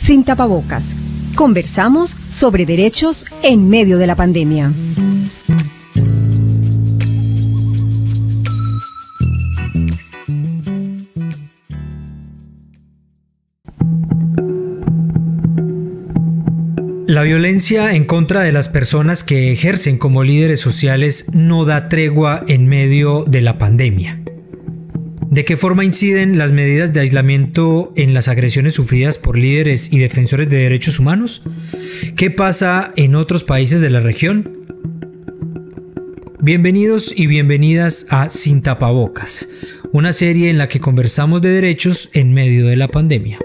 Sin tapabocas. Conversamos sobre derechos en medio de la pandemia. La violencia en contra de las personas que ejercen como líderes sociales no da tregua en medio de la pandemia. ¿De qué forma inciden las medidas de aislamiento en las agresiones sufridas por líderes y defensores de derechos humanos? ¿Qué pasa en otros países de la región? Bienvenidos y bienvenidas a Sin Tapabocas, una serie en la que conversamos de derechos en medio de la pandemia.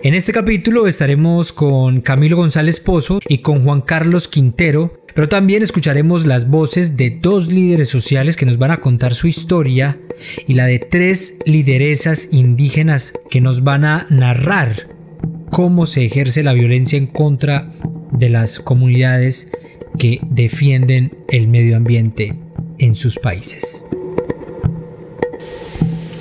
En este capítulo estaremos con Camilo González Pozo y con Juan Carlos Quintero, pero también escucharemos las voces de dos líderes sociales que nos van a contar su historia y la de tres lideresas indígenas que nos van a narrar cómo se ejerce la violencia en contra de las comunidades que defienden el medio ambiente en sus países.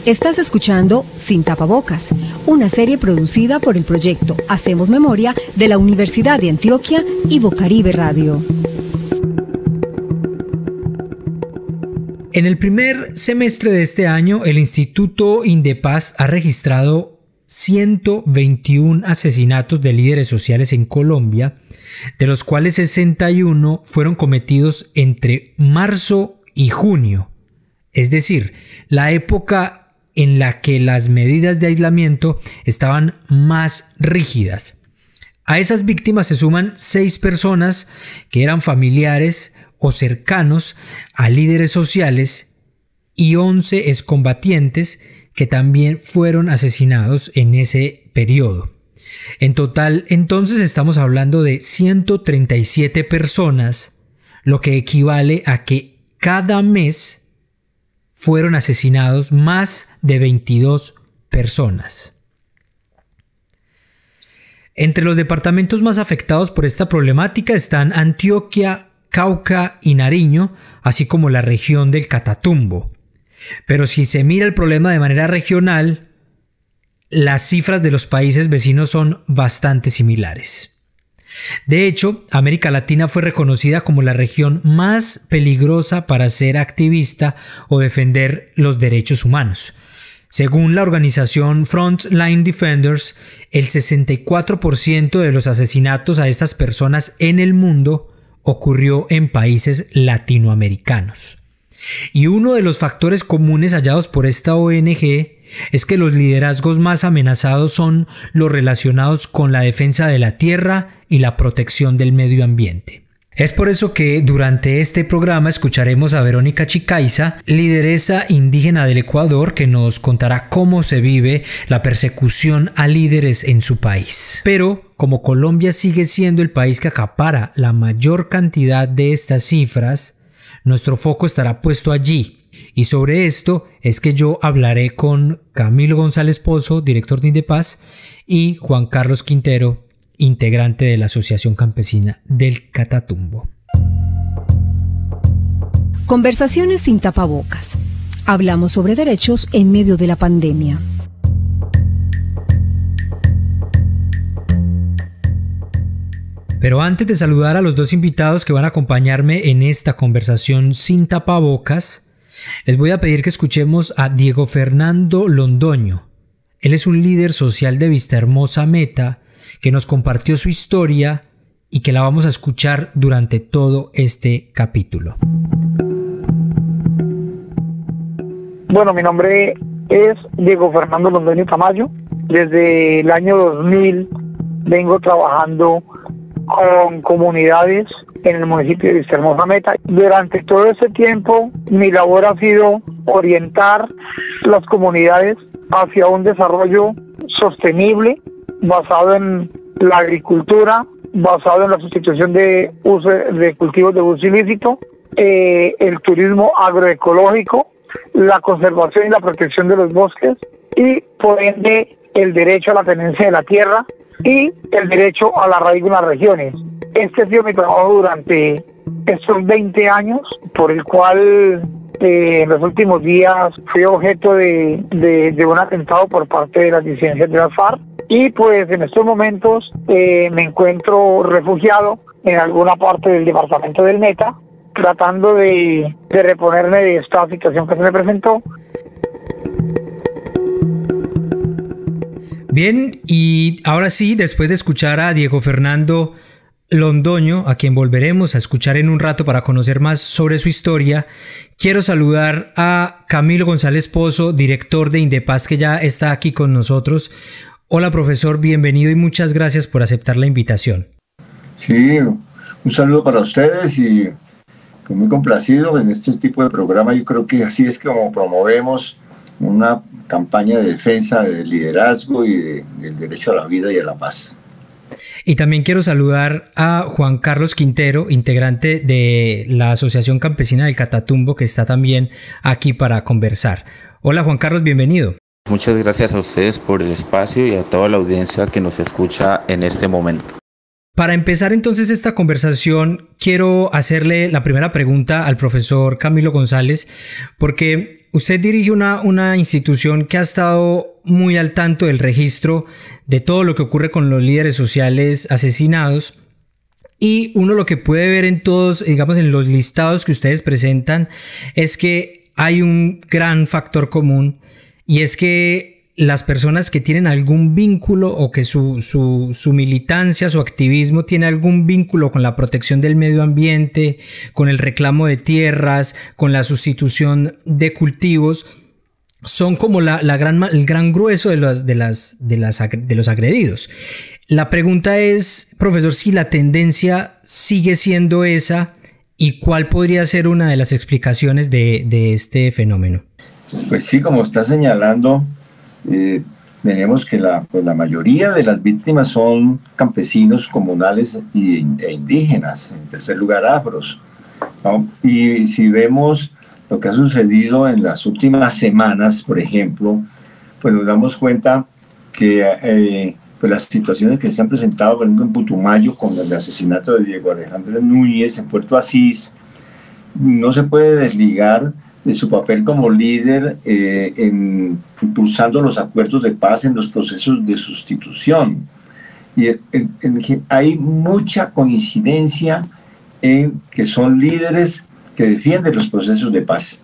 Estás escuchando Sin Tapabocas, una serie producida por el proyecto Hacemos Memoria de la Universidad de Antioquia y Bocaribe Radio. En el primer semestre de este año, el Instituto Indepaz ha registrado 121 asesinatos de líderes sociales en Colombia, de los cuales 61 fueron cometidos entre marzo y junio, es decir, la época en la que las medidas de aislamiento estaban más rígidas. A esas víctimas se suman 6 personas que eran familiares o cercanos a líderes sociales y 11 excombatientes que también fueron asesinados en ese periodo. En total, entonces, estamos hablando de 137 personas, lo que equivale a que cada mes fueron asesinados más de 22 personas. Entre los departamentos más afectados por esta problemática están Antioquia, Cauca y Nariño, así como la región del Catatumbo. Pero si se mira el problema de manera regional, las cifras de los países vecinos son bastante similares. De hecho, América Latina fue reconocida como la región más peligrosa para ser activista o defender los derechos humanos. Según la organización Frontline Defenders, el 64% de los asesinatos a estas personas en el mundo ocurrió en países latinoamericanos. Y uno de los factores comunes hallados por esta ONG es que los liderazgos más amenazados son los relacionados con la defensa de la tierra y la protección del medio ambiente. Es por eso que durante este programa escucharemos a Verónica Chicaiza, lideresa indígena del Ecuador, que nos contará cómo se vive la persecución a líderes en su país. Pero como Colombia sigue siendo el país que acapara la mayor cantidad de estas cifras, nuestro foco estará puesto allí. Y sobre esto es que yo hablaré con Camilo González Pozo, director de Indepaz, y Juan Carlos Quintero, integrante de la Asociación Campesina del Catatumbo. Conversaciones sin tapabocas. Hablamos sobre derechos en medio de la pandemia. Pero antes de saludar a los dos invitados que van a acompañarme en esta conversación sin tapabocas, les voy a pedir que escuchemos a Diego Fernando Londoño. Él es un líder social de Vistahermosa Meta que nos compartió su historia y que la vamos a escuchar durante todo este capítulo. Bueno, mi nombre es Diego Fernando Londoño Tamayo. Desde el año 2000 vengo trabajando con comunidades en el municipio de Vistahermosa Meta. Durante todo ese tiempo, mi labor ha sido orientar las comunidades hacia un desarrollo sostenible, basado en la agricultura, basado en la sustitución de uso de cultivos de uso ilícito, el turismo agroecológico, la conservación y la protección de los bosques y, por ende, el derecho a la tenencia de la tierra y el derecho a la arraigo en las regiones. Este ha sido mi trabajo durante estos 20 años, por el cual en los últimos días fui objeto de un atentado por parte de las disidencias de las FARC. Y pues en estos momentos me encuentro refugiado en alguna parte del departamento del Meta, tratando de reponerme de esta situación que se me presentó. Bien, y ahora sí, después de escuchar a Diego Fernando Londoño, a quien volveremos a escuchar en un rato para conocer más sobre su historia, quiero saludar a Camilo González Pozo, director de Indepaz, que ya está aquí con nosotros. Hola, profesor, bienvenido y muchas gracias por aceptar la invitación. Sí, un saludo para ustedes y muy complacido en este tipo de programa. Yo creo que así es como promovemos una campaña de defensa del liderazgo y del derecho a la vida y a la paz. Y también quiero saludar a Juan Carlos Quintero, integrante de la Asociación Campesina del Catatumbo, que está también aquí para conversar. Hola, Juan Carlos, bienvenido. Muchas gracias a ustedes por el espacio y a toda la audiencia que nos escucha en este momento. Para empezar entonces esta conversación, quiero hacerle la primera pregunta al profesor Camilo González, porque usted dirige una institución que ha estado muy al tanto del registro de todo lo que ocurre con los líderes sociales asesinados. Y uno lo que puede ver en todos, digamos, en los listados que ustedes presentan, es que hay un gran factor común, y es que las personas que tienen algún vínculo o que su militancia, su activismo tiene algún vínculo con la protección del medio ambiente, con el reclamo de tierras, con la sustitución de cultivos, son como el gran grueso de los agredidos. La pregunta es, profesor, si la tendencia sigue siendo esa y cuál podría ser una de las explicaciones de este fenómeno. Pues sí, como está señalando, tenemos que la mayoría de las víctimas son campesinos, comunales e indígenas, en tercer lugar afros, ¿no? Y si vemos lo que ha sucedido en las últimas semanas, por ejemplo, pues nos damos cuenta que pues las situaciones que se han presentado, por ejemplo, en Putumayo, con el asesinato de Diego Alejandro Núñez, en Puerto Asís, no se puede desligar de su papel como líder en impulsando los acuerdos de paz en los procesos de sustitución. Y hay mucha coincidencia en que son líderes que defienden los procesos de paz.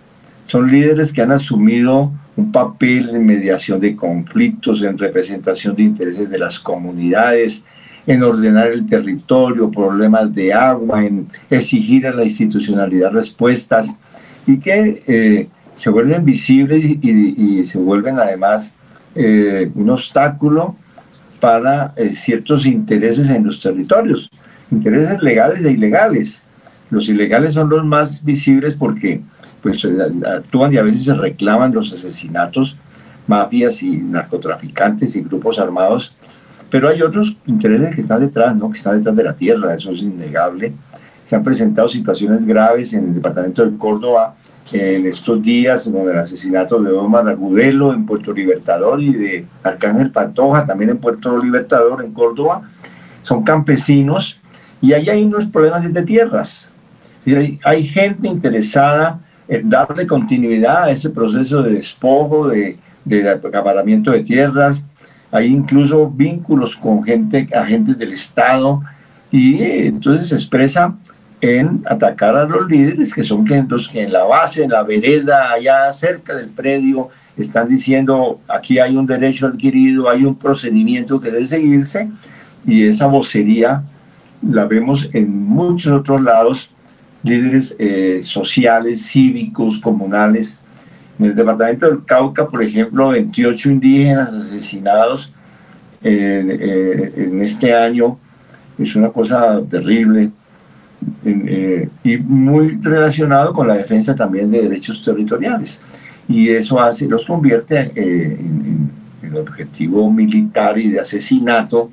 Son líderes que han asumido un papel en mediación de conflictos, en representación de intereses de las comunidades, en ordenar el territorio, problemas de agua, en exigir a la institucionalidad respuestas, y que se vuelven visibles y se vuelven además un obstáculo para ciertos intereses en los territorios, intereses legales e ilegales. Los ilegales son los más visibles porque pues, actúan y a veces se reclaman los asesinatos, mafias y narcotraficantes y grupos armados, pero hay otros intereses que están detrás, ¿no? Que están detrás de la tierra, eso es innegable. Se han presentado situaciones graves en el departamento de Córdoba en estos días, con el asesinato de Omar Agudelo en Puerto Libertador y de Arcángel Pantoja también en Puerto Libertador, en Córdoba. Son campesinos y ahí hay unos problemas de tierras. Hay gente interesada en darle continuidad a ese proceso de despojo, de acaparamiento de tierras. Hay incluso vínculos con agentes del Estado, y entonces se expresa en atacar a los líderes, que son los que en la base, en la vereda, allá cerca del predio, están diciendo aquí hay un derecho adquirido, hay un procedimiento que debe seguirse, y esa vocería la vemos en muchos otros lados, líderes sociales, cívicos, comunales. En el departamento del Cauca, por ejemplo, 28 indígenas asesinados en este año. Es una cosa terrible y muy relacionado con la defensa también de derechos territoriales. Y eso los convierte en objetivo militar y de asesinato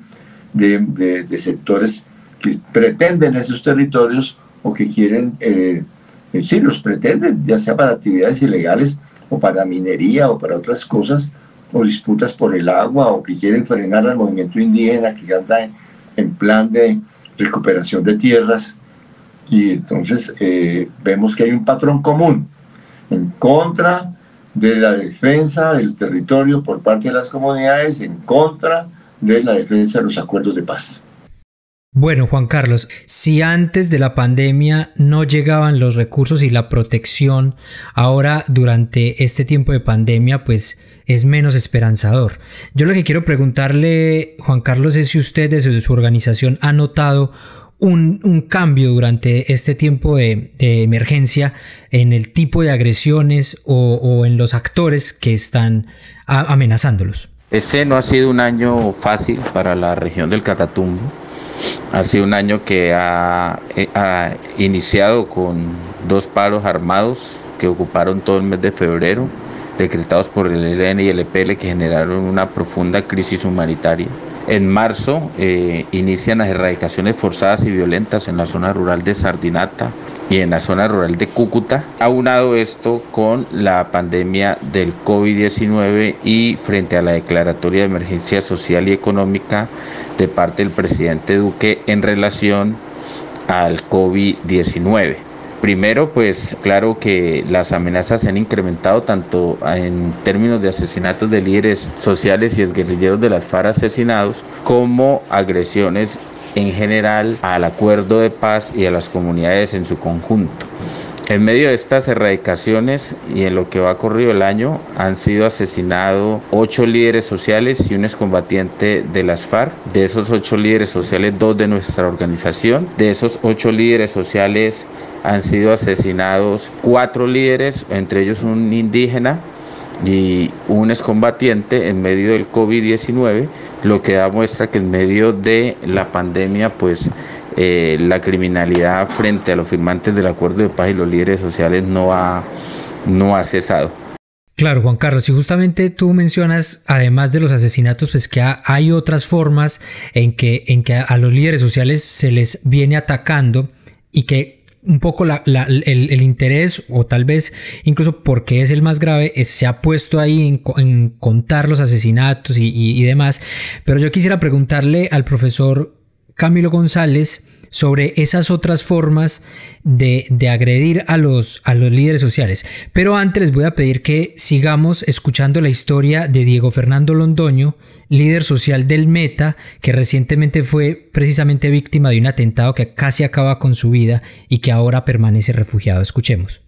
de sectores que pretenden esos territorios o que quieren, sí, los pretenden, ya sea para actividades ilegales o para minería o para otras cosas, o disputas por el agua, o que quieren frenar al movimiento indígena que anda en plan de recuperación de tierras. Y entonces vemos que hay un patrón común en contra de la defensa del territorio por parte de las comunidades, en contra de la defensa de los acuerdos de paz. Bueno, Juan Carlos, si antes de la pandemia no llegaban los recursos y la protección, ahora durante este tiempo de pandemia, pues es menos esperanzador. Yo lo que quiero preguntarle, Juan Carlos, es si usted desde su organización ha notado un cambio durante este tiempo de emergencia en el tipo de agresiones o en los actores que están amenazándolos. Este no ha sido un año fácil para la región del Catatumbo. Ha sido un año que ha iniciado con 2 paros armados que ocuparon todo el mes de febrero, decretados por el ELN y el EPL, que generaron una profunda crisis humanitaria. En marzo inician las erradicaciones forzadas y violentas en la zona rural de Sardinata y en la zona rural de Cúcuta. Aunado esto con la pandemia del COVID-19 y frente a la declaratoria de emergencia social y económica de parte del presidente Duque en relación al COVID-19. Primero, pues claro que las amenazas se han incrementado tanto en términos de asesinatos de líderes sociales y exguerrilleros de las FARC asesinados, como agresiones en general al acuerdo de paz y a las comunidades en su conjunto. En medio de estas erradicaciones y en lo que va corrido el año, han sido asesinados 8 líderes sociales y un excombatiente de las FARC. De esos 8 líderes sociales, 2 de nuestra organización. De esos 8 líderes sociales han sido asesinados 4 líderes, entre ellos un indígena y un excombatiente en medio del COVID-19, lo que da muestra que en medio de la pandemia, pues la criminalidad frente a los firmantes del acuerdo de paz y los líderes sociales no ha cesado. Claro, Juan Carlos, y justamente tú mencionas, además de los asesinatos, pues que hay otras formas en que a los líderes sociales se les viene atacando y que un poco el interés, o tal vez incluso porque es el más grave, se ha puesto ahí en contar los asesinatos y demás. Pero yo quisiera preguntarle al profesor Camilo González sobre esas otras formas de agredir a los líderes sociales. Pero antes les voy a pedir que sigamos escuchando la historia de Diego Fernando Londoño, líder social del Meta, que recientemente fue precisamente víctima de un atentado que casi acaba con su vida y que ahora permanece refugiado. Escuchemos.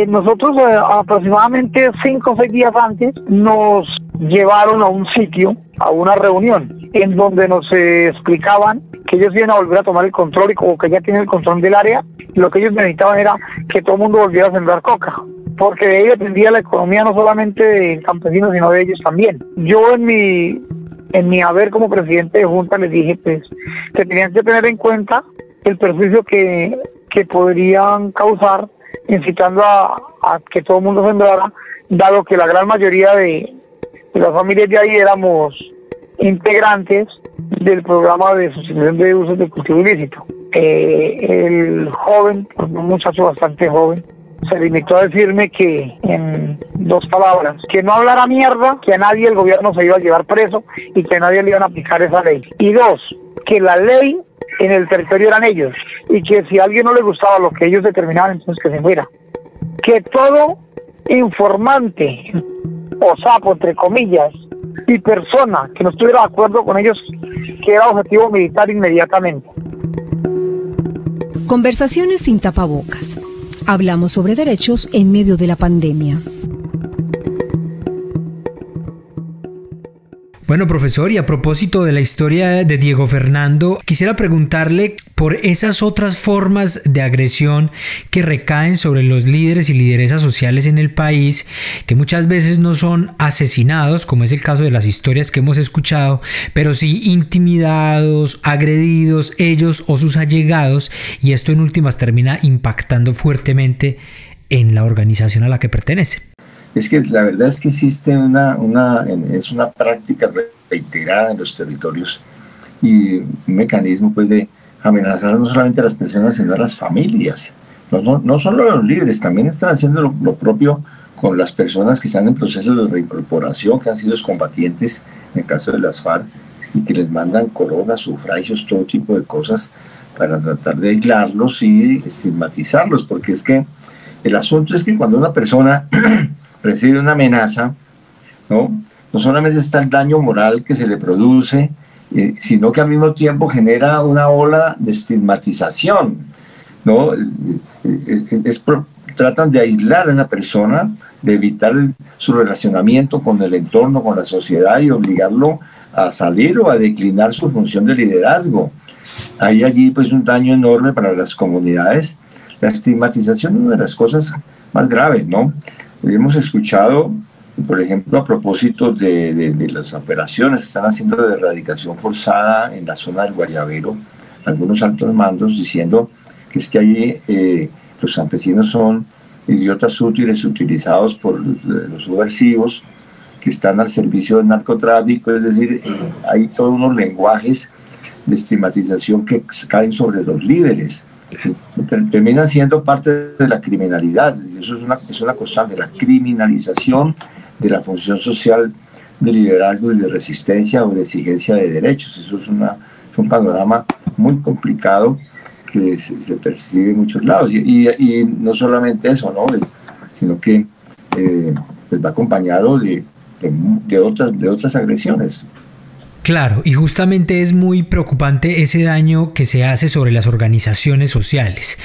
Nosotros aproximadamente 5 o 6 días antes nos llevaron a un sitio, a una reunión, en donde nos explicaban que ellos iban a volver a tomar el control y como que ya tienen el control del área, lo que ellos necesitaban era que todo el mundo volviera a sembrar coca, porque de ahí dependía la economía no solamente del campesino, sino de ellos también. Yo en mi haber como presidente de Junta les dije pues que tenían que tener en cuenta el perjuicio que podrían causar incitando a que todo el mundo sembrara, dado que la gran mayoría de las familias de ahí éramos integrantes del programa de sustitución de usos de cultivo ilícito. El joven, un muchacho bastante joven, se limitó a decirme que, en 2 palabras, que no hablara mierda, que a nadie el gobierno se iba a llevar preso y que a nadie le iban a aplicar esa ley. Y 2, que la ley en el territorio eran ellos y que si a alguien no le gustaba lo que ellos determinaban, entonces que se fuera. Que todo informante o sapo, entre comillas, y persona que no estuviera de acuerdo con ellos, que era objetivo militar inmediatamente. Conversaciones sin tapabocas. Hablamos sobre derechos en medio de la pandemia. Bueno, profesor, y a propósito de la historia de Diego Fernando, quisiera preguntarle por esas otras formas de agresión que recaen sobre los líderes y lideresas sociales en el país, que muchas veces no son asesinados, como es el caso de las historias que hemos escuchado, pero sí intimidados, agredidos ellos o sus allegados, y esto en últimas termina impactando fuertemente en la organización a la que pertenece. Es que la verdad es que existe una práctica reiterada en los territorios y un mecanismo pues de amenazar no solamente a las personas sino a las familias. No solo a los líderes, también están haciendo lo propio con las personas que están en procesos de reincorporación, que han sido combatientes en el caso de las FARC y que les mandan coronas, sufragios, todo tipo de cosas para tratar de aislarlos y estigmatizarlos, porque es que el asunto es que cuando una persona recibe una amenaza, ¿no? no solamente está el daño moral que se le produce, sino que al mismo tiempo genera una ola de estigmatización, ¿no? Tratan de aislar a esa persona, de evitar su relacionamiento con el entorno, con la sociedad, y obligarlo a salir o a declinar su función de liderazgo. Hay allí pues un daño enorme para las comunidades. La estigmatización es una de las cosas más graves, ¿no? Hemos escuchado, por ejemplo, a propósito de las operaciones que están haciendo de erradicación forzada en la zona del Guayabero, algunos altos mandos diciendo que es que allí los campesinos son idiotas útiles utilizados por los subversivos que están al servicio del narcotráfico. Es decir, hay todos unos lenguajes de estigmatización que caen sobre los líderes, terminan siendo parte de la criminalidad. Eso es una constante, la criminalización de la función social de liderazgo y de resistencia o de exigencia de derechos. Eso es un panorama muy complicado que se percibe en muchos lados, y no solamente eso, ¿no? Sino que pues va acompañado de otras agresiones. Claro, y justamente es muy preocupante ese daño que se hace sobre las organizaciones sociales.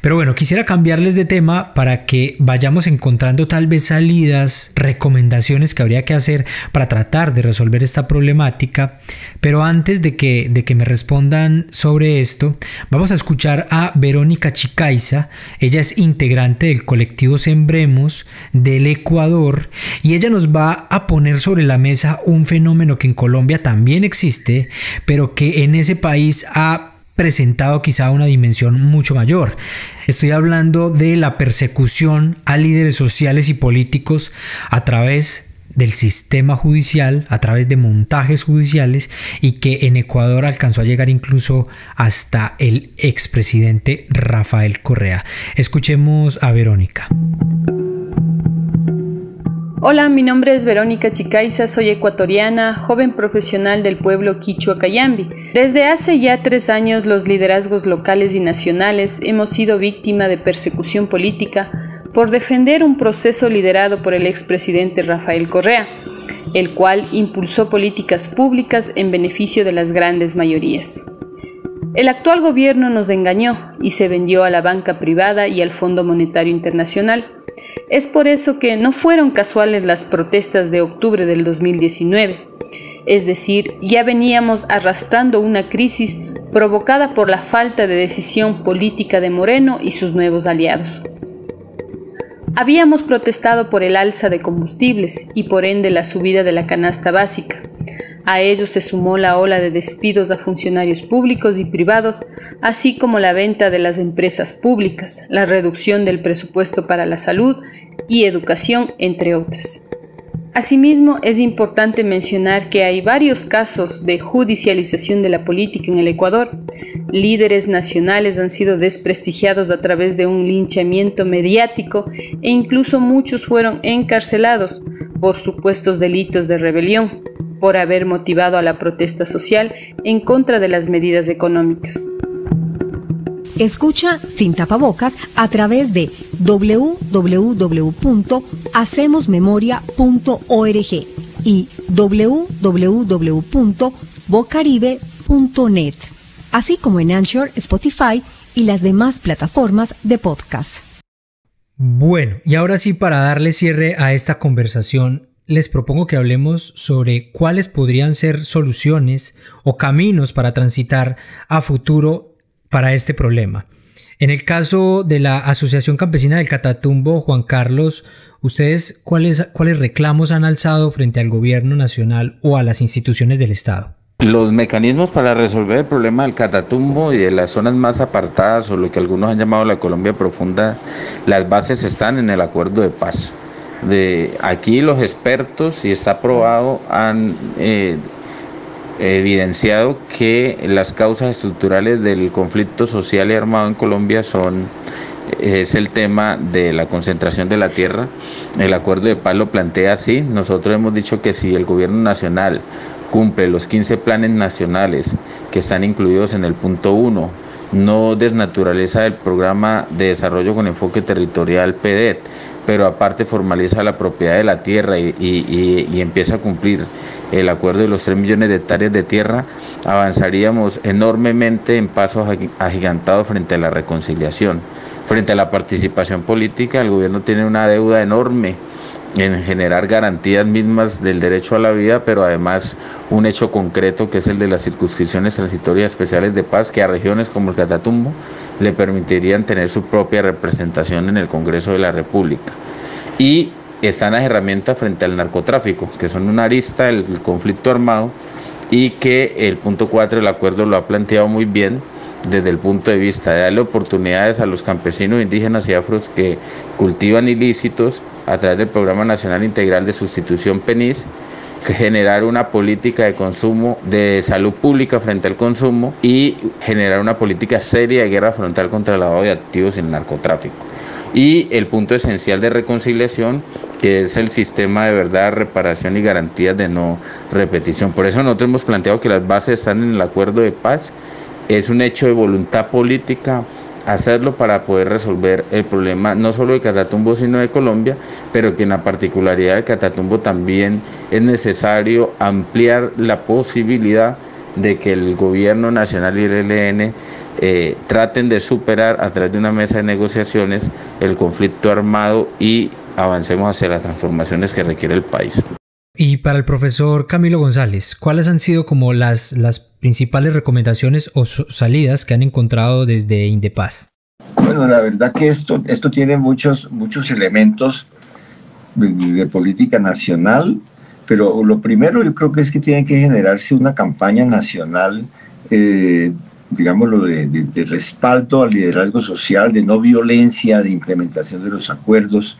Pero bueno, quisiera cambiarles de tema para que vayamos encontrando tal vez salidas, recomendaciones que habría que hacer para tratar de resolver esta problemática. Pero antes de que me respondan sobre esto, vamos a escuchar a Verónica Chicaiza. Ella es integrante del colectivo Sembremos del Ecuador, y ella nos va a poner sobre la mesa un fenómeno que en Colombia también existe, pero que en ese país ha presentado quizá una dimensión mucho mayor. Estoy hablando de la persecución a líderes sociales y políticos a través del sistema judicial, a través de montajes judiciales, y que en Ecuador alcanzó a llegar incluso hasta el expresidente Rafael Correa. Escuchemos a Verónica. Hola, mi nombre es Verónica Chicaiza, soy ecuatoriana, joven profesional del pueblo quichua Cayambi. Desde hace ya 3 años, los liderazgos locales y nacionales hemos sido víctima de persecución política por defender un proceso liderado por el expresidente Rafael Correa, el cual impulsó políticas públicas en beneficio de las grandes mayorías. El actual gobierno nos engañó y se vendió a la banca privada y al Fondo Monetario Internacional. Es por eso que no fueron casuales las protestas de octubre del 2019. Es decir, ya veníamos arrastrando una crisis provocada por la falta de decisión política de Moreno y sus nuevos aliados. Habíamos protestado por el alza de combustibles y por ende la subida de la canasta básica. A ello se sumó la ola de despidos a funcionarios públicos y privados, así como la venta de las empresas públicas, la reducción del presupuesto para la salud y educación, entre otras. Asimismo, es importante mencionar que hay varios casos de judicialización de la política en el Ecuador. Líderes nacionales han sido desprestigiados a través de un linchamiento mediático e incluso muchos fueron encarcelados por supuestos delitos de rebelión, por haber motivado a la protesta social en contra de las medidas económicas. Escucha Sin Tapabocas a través de www.hacemosmemoria.org y www.bocaribe.net, así como en Anchor, Spotify y las demás plataformas de podcast. Bueno, y ahora sí, para darle cierre a esta conversación, les propongo que hablemos sobre cuáles podrían ser soluciones o caminos para transitar a futuro para este problema. En el caso de la Asociación Campesina del Catatumbo, Juan Carlos, ¿ustedes cuáles reclamos han alzado frente al gobierno nacional o a las instituciones del Estado? Los mecanismos para resolver el problema del Catatumbo y de las zonas más apartadas, o lo que algunos han llamado la Colombia profunda, las bases están en el acuerdo de paz. Aquí los expertos, y está probado, han evidenciado que las causas estructurales del conflicto social y armado en Colombia es el tema de la concentración de la tierra. El acuerdo de paz lo plantea así. Nosotros hemos dicho que si el gobierno nacional cumple los 15 planes nacionales que están incluidos en el punto 1 no desnaturaliza el programa de desarrollo con enfoque territorial PDET, pero aparte formaliza la propiedad de la tierra y empieza a cumplir el acuerdo de los 3 millones de hectáreas de tierra, avanzaríamos enormemente en pasos agigantados frente a la reconciliación. Frente a la participación política, el gobierno tiene una deuda enorme en generar garantías mismas del derecho a la vida, pero además un hecho concreto que es el de las circunscripciones transitorias especiales de paz, que a regiones como el Catatumbo le permitirían tener su propia representación en el Congreso de la República. Y están las herramientas frente al narcotráfico, que son una arista del conflicto armado, y que el punto 4 del acuerdo lo ha planteado muy bien desde el punto de vista de darle oportunidades a los campesinos, indígenas y afros que cultivan ilícitos a través del Programa Nacional Integral de Sustitución PENIS, generar una política de consumo, de salud pública frente al consumo, y generar una política seria de guerra frontal contra el lavado de activos y el narcotráfico. Y el punto esencial de reconciliación, que es el sistema de verdad, reparación y garantías de no repetición. Por eso nosotros hemos planteado que las bases están en el acuerdo de paz. Es un hecho de voluntad política hacerlo para poder resolver el problema no solo de Catatumbo sino de Colombia, pero que en la particularidad de Catatumbo también es necesario ampliar la posibilidad de que el gobierno nacional y el ELN traten de superar a través de una mesa de negociaciones el conflicto armado y avancemos hacia las transformaciones que requiere el país. Y para el profesor Camilo González, ¿cuáles han sido como las principales recomendaciones o salidas que han encontrado desde Indepaz? Bueno, la verdad que esto tiene muchos elementos de política nacional, pero lo primero yo creo que es que tiene que generarse una campaña nacional, digámoslo, de respaldo al liderazgo social, de no violencia, de implementación de los acuerdos.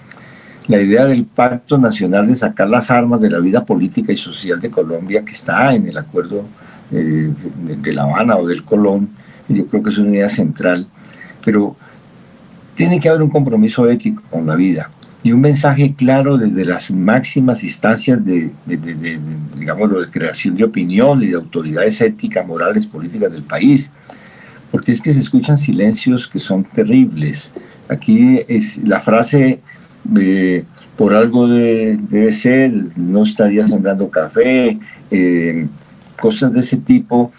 La idea del Pacto Nacional de sacar las armas de la vida política y social de Colombia, que está en el acuerdo de La Habana o del Colón, yo creo que es una idea central, pero tiene que haber un compromiso ético con la vida y un mensaje claro desde las máximas instancias digámoslo, de creación de opinión y de autoridades éticas, morales, políticas del país, porque es que se escuchan silencios que son terribles. Aquí es la frase por algo debe ser, no estaría sembrando café, cosas de ese tipo.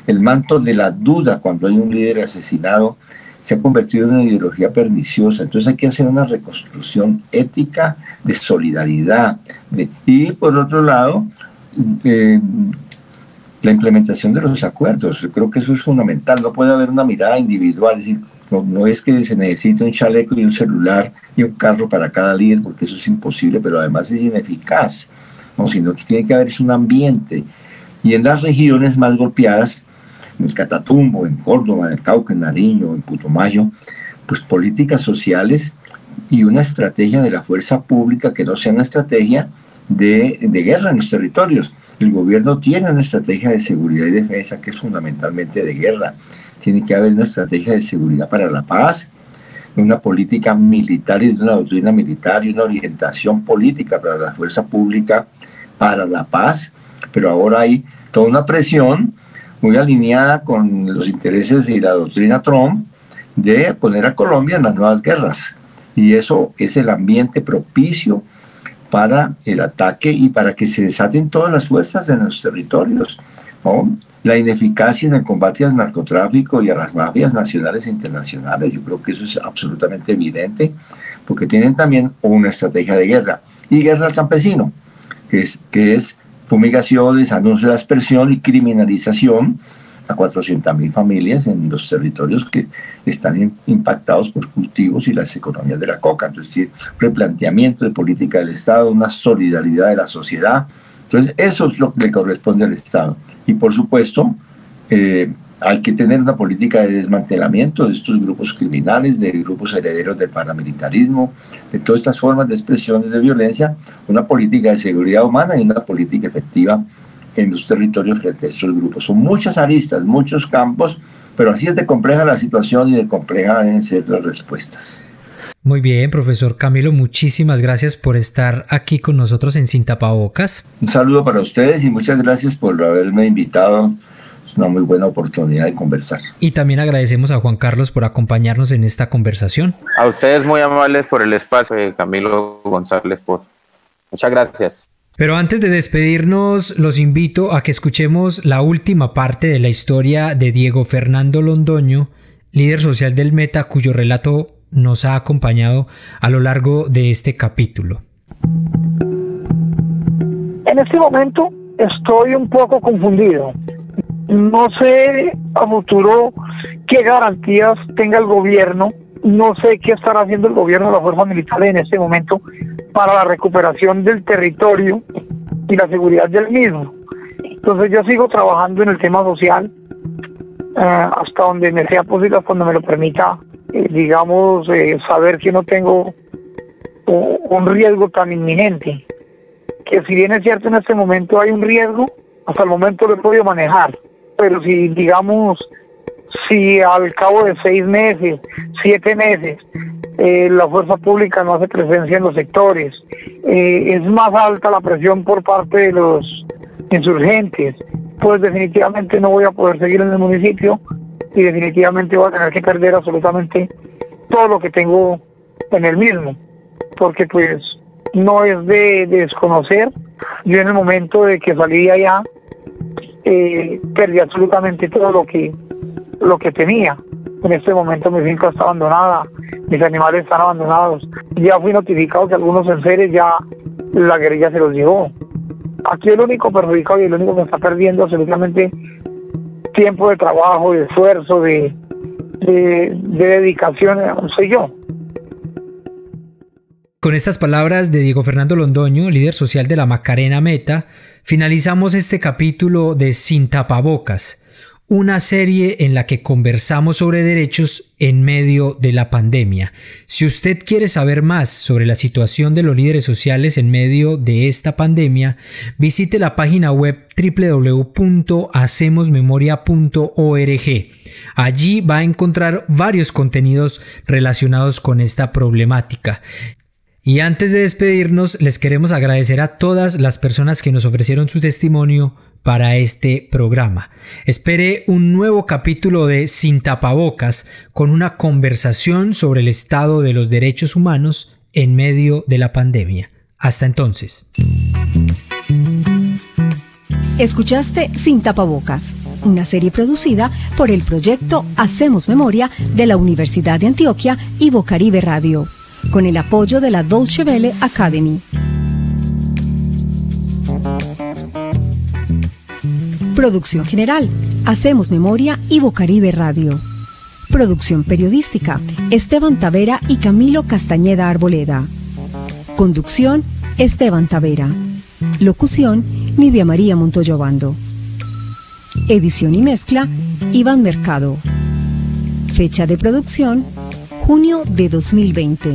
El manto de la duda cuando hay un líder asesinado se ha convertido en una ideología perniciosa. Entonces hay que hacer una reconstrucción ética de solidaridad. Y por otro lado, la implementación de los acuerdos. Yo creo que eso es fundamental. No puede haber una mirada individual, es decir, no es que se necesite un chaleco y un celular y un carro para cada líder, porque eso es imposible, pero además es ineficaz, ¿no? Sino que tiene que haber un ambiente. Y en las regiones más golpeadas, en el Catatumbo, en Córdoba, en el Cauca, en Nariño, en Putumayo, pues políticas sociales y una estrategia de la fuerza pública que no sea una estrategia de guerra en los territorios. El gobierno tiene una estrategia de seguridad y defensa que es fundamentalmente de guerra. Tiene que haber una estrategia de seguridad para la paz, una política militar y una doctrina militar y una orientación política para la fuerza pública para la paz, pero ahora hay toda una presión muy alineada con los intereses y la doctrina Trump de poner a Colombia en las nuevas guerras, y eso es el ambiente propicio para el ataque y para que se desaten todas las fuerzas en los territorios, ¿no? La ineficacia en el combate al narcotráfico y a las mafias nacionales e internacionales, yo creo que eso es absolutamente evidente, porque tienen también una estrategia de guerra, y guerra al campesino, que es fumigaciones, anuncio de aspersión y criminalización a 400.000 familias en los territorios que están impactados por cultivos y las economías de la coca. Entonces tiene replanteamiento de política del Estado, una solidaridad de la sociedad. Entonces eso es lo que le corresponde al Estado. Y por supuesto hay que tener una política de desmantelamiento de estos grupos criminales, de grupos herederos del paramilitarismo, de todas estas formas de expresiones de violencia, una política de seguridad humana y una política efectiva en los territorios frente a estos grupos. Son muchas aristas, muchos campos, pero así es de compleja la situación y de compleja deben ser las respuestas. Muy bien, profesor Camilo, muchísimas gracias por estar aquí con nosotros en Sin Tapabocas. Un saludo para ustedes y muchas gracias por haberme invitado una muy buena oportunidad de conversar. Y también agradecemos a Juan Carlos por acompañarnos en esta conversación. A ustedes muy amables por el espacio, Camilo González Pozo. Muchas gracias. Pero antes de despedirnos, los invito a que escuchemos la última parte de la historia de Diego Fernando Londoño, líder social del Meta, cuyo relato nos ha acompañado a lo largo de este capítulo. En este momento estoy un poco confundido. No sé a futuro qué garantías tenga el gobierno, no sé qué estará haciendo el gobierno de las fuerzas militares en este momento para la recuperación del territorio y la seguridad del mismo. Entonces yo sigo trabajando en el tema social hasta donde me sea posible, hasta donde me lo permita, saber que no tengo un riesgo tan inminente. Que si bien es cierto en este momento hay un riesgo, hasta el momento lo he podido manejar. Pero si al cabo de 6 meses, 7 meses, la fuerza pública no hace presencia en los sectores, es más alta la presión por parte de los insurgentes, pues definitivamente no voy a poder seguir en el municipio y definitivamente voy a tener que perder absolutamente todo lo que tengo en el mismo, porque pues no es de desconocer. Yo en el momento de que salí de allá perdí absolutamente todo lo que tenía. En este momento mi finca está abandonada, mis animales están abandonados. Ya fui notificado que algunos enseres ya la guerrilla se los llevó. Aquí el único perjudicado y el único que está perdiendo absolutamente tiempo de trabajo, de esfuerzo, de dedicación, soy yo. Con estas palabras de Diego Fernando Londoño, líder social de la Macarena Meta, finalizamos este capítulo de Sin Tapabocas, una serie en la que conversamos sobre derechos en medio de la pandemia. Si usted quiere saber más sobre la situación de los líderes sociales en medio de esta pandemia, visite la página web www.hacemosmemoria.org. Allí va a encontrar varios contenidos relacionados con esta problemática. Y antes de despedirnos, les queremos agradecer a todas las personas que nos ofrecieron su testimonio para este programa. Espere un nuevo capítulo de Sin Tapabocas con una conversación sobre el estado de los derechos humanos en medio de la pandemia. Hasta entonces. Escuchaste Sin Tapabocas, una serie producida por el proyecto Hacemos Memoria de la Universidad de Antioquia y Bocaribe Radio, con el apoyo de la Deutsche Welle Academy. Producción general, Hacemos Memoria y Bocaribe Radio. Producción periodística, Esteban Tavera y Camilo Castañeda Arboleda. Conducción, Esteban Tavera. Locución, Nidia María Montoya Obando. Edición y mezcla, Iván Mercado. Fecha de producción, junio de 2020.